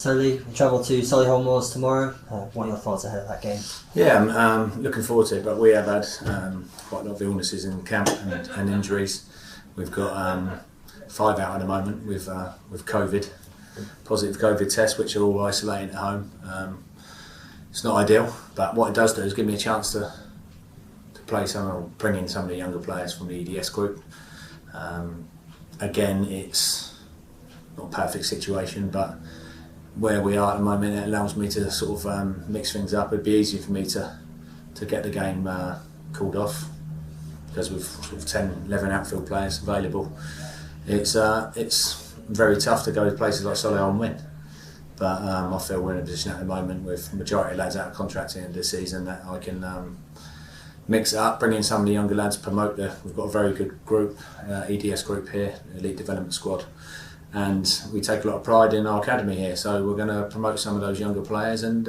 So Lee, we travel to Solihull Moors tomorrow. What are your thoughts ahead of that game? Yeah, I'm looking forward to it, but we have had quite a lot of illnesses in camp and injuries. We've got 5 out at the moment with COVID, positive COVID tests, which are all isolating at home. It's not ideal, but what it does do is give me a chance to play bring in some of the younger players from the EDS group. Again, it's not a perfect situation, but where we are at the moment, it allows me to sort of mix things up. It'd be easier for me to get the game called off because with sort of 10, 11 outfield players available, it's very tough to go to places like Solihull and win. But I feel we're in a position at the moment with the majority of lads out of contract at the end of the season that I can mix it up, bring in some of the younger lads, promote we've got a very good group, EDS group here, Elite Development Squad. And we take a lot of pride in our academy here, so we're going to promote some of those younger players and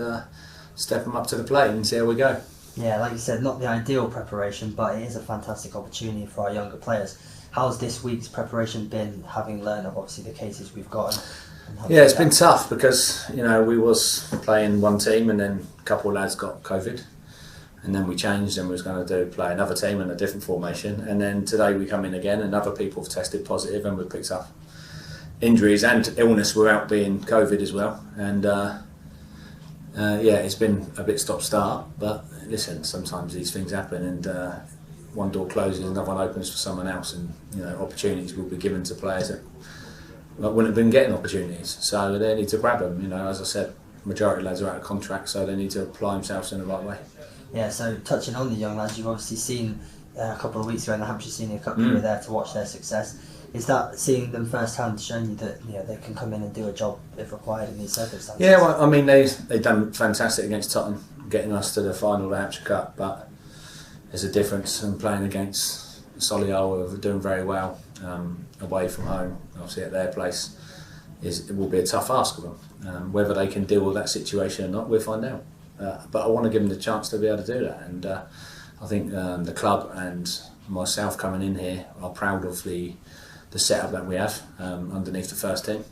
step them up to the plate and see how we go. Yeah, like you said, not the ideal preparation, but it is a fantastic opportunity for our younger players. How's this week's preparation been, having learned of obviously the cases we've got? Yeah, it's been tough because we was playing one team and then a couple of lads got COVID, and then we changed and we was going to play another team in a different formation, and then today we come in again and other people have tested positive and we picked up injuries and illness without being COVID as well, and yeah, it's been a bit stop-start, but listen, sometimes these things happen and one door closes, another one opens for someone else, and opportunities will be given to players that wouldn't have been getting opportunities, so they need to grab them. As I said, majority of lads are out of contract, so they need to apply themselves in the right way. Yeah, so touching on the young lads, you've obviously seen a couple of weeks ago in the Hampshire Senior Cup, you were there to watch their success. Is that seeing them firsthand showing you that they can come in and do a job if required in these circumstances? Yeah, well, I mean they've done fantastic against Tottenham, getting us to the final of the Hampshire Cup, but there's a difference in playing against Solihull, who are doing very well away from home, obviously at their place. It will be a tough ask of them. Whether they can deal with that situation or not, we'll find out. But I want to give them the chance to be able to do that, and I think the club and myself coming in here are proud of the setup that we have underneath the first team,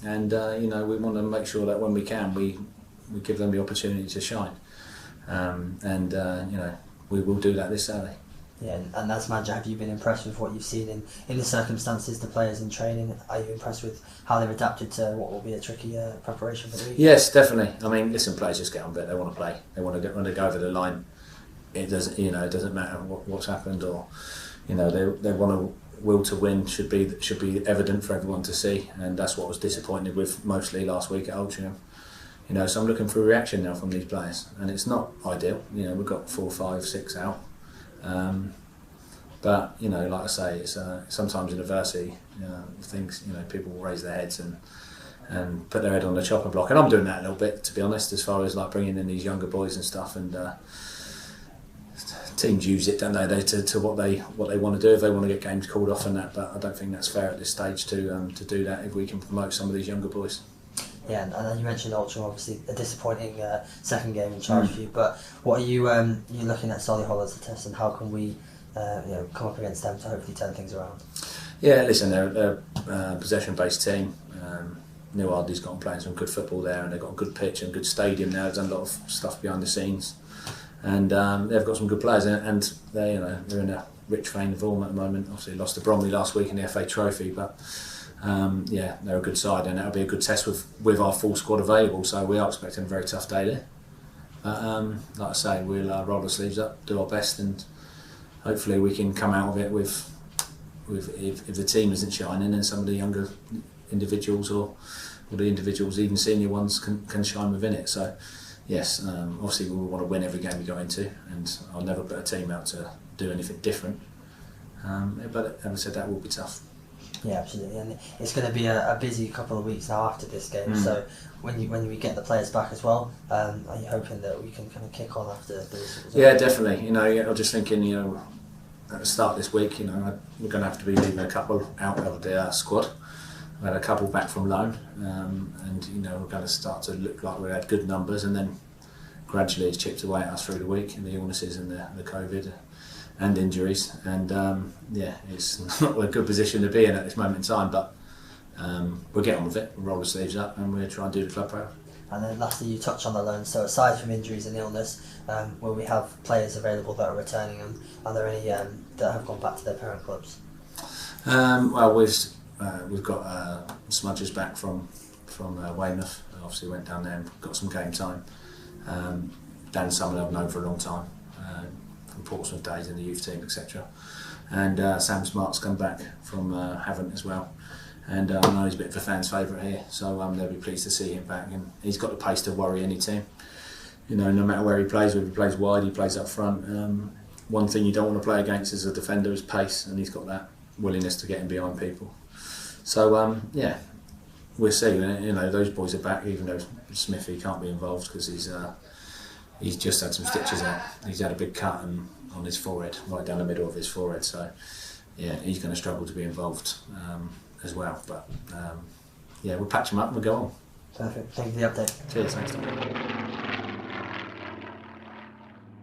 and we want to make sure that when we can, we give them the opportunity to shine, and we will do that this Saturday. Yeah, and as manager, have you been impressed with what you've seen in the circumstances, the players in training? Are you impressed with how they've adapted to what will be a tricky preparation for the week? Yes, definitely. I mean, listen, players just get on with it. They want to play. They want to when they go over the line. It doesn't, it doesn't matter what's happened, or they want to. Will to win should be evident for everyone to see, and that's what I was disappointed with mostly last week at Altrincham. So I'm looking for a reaction now from these players, and it's not ideal. We've got 4, 5, 6 out, but like I say, it's sometimes in adversity, things people will raise their heads and put their head on the chopper block, and I'm doing that a little bit, to be honest, as far as like bringing in these younger boys and stuff, and teams use it, don't they, to what they want to do if they want to get games called off and that. But I don't think that's fair at this stage to do that if we can promote some of these younger boys. Yeah, and then you mentioned Altrincham, obviously a disappointing second game in charge for you. But what are you looking at Solihull as a test, and how can we come up against them to hopefully turn things around? Yeah, listen, they're a possession-based team. Neil Hardy's got on playing some good football there, and they've got a good pitch and good stadium now. They've done a lot of stuff behind the scenes. And they've got some good players, and they're in a rich vein of form at the moment. Obviously lost to Bromley last week in the FA Trophy, but they're a good side, and that'll be a good test with our full squad available. So we are expecting a very tough day there. But like I say, we'll roll the sleeves up, do our best, and hopefully we can come out of it with if the team isn't shining, and some of the younger individuals or the individuals, even senior ones, can shine within it. So. Yes, obviously we want to win every game we go into, and I'll never put a team out to do anything different. But as I said, that will be tough. Yeah, absolutely, and it's going to be a busy couple of weeks now after this game. So when we get the players back as well, are you hoping that we can kind of kick on after this? Yeah, definitely. I'm just thinking, at the start of this week, we're going to have to be leaving a couple out of the squad. We had a couple back from loan, and we're going to start to look like we had good numbers, and then gradually it's chipped away at us through the week, and the illnesses and the COVID and injuries, and it's not a good position to be in at this moment in time, but we'll get on with it, we'll roll the sleeves up and we'll try and do the club proud. And then lastly, you touched on the loans. So aside from injuries and illness, will we have players available that are returning, and are there any that have gone back to their parent clubs? Well, we've got Smudges back from Weymouth. Obviously went down there and got some game time. Dan Summerall I've known for a long time, from Portsmouth days in the youth team, etc. And Sam Smart's come back from Havant as well. And I know he's a bit of a fan's favourite here, so they'll be pleased to see him back. And he's got the pace to worry any team. You know, no matter where he plays, whether he plays wide, he plays up front. One thing you don't want to play against as a defender is pace, and he's got that willingness to get in behind people. So yeah, we'll see. You know, those boys are back, even though Smithy can't be involved because he's just had some stitches out. He's had a big cut on his forehead, right down the middle of his forehead. So yeah, he's going to struggle to be involved as well. But yeah, we'll patch him up and we'll go on. Perfect. Thank you for the update. Cheers, thanks.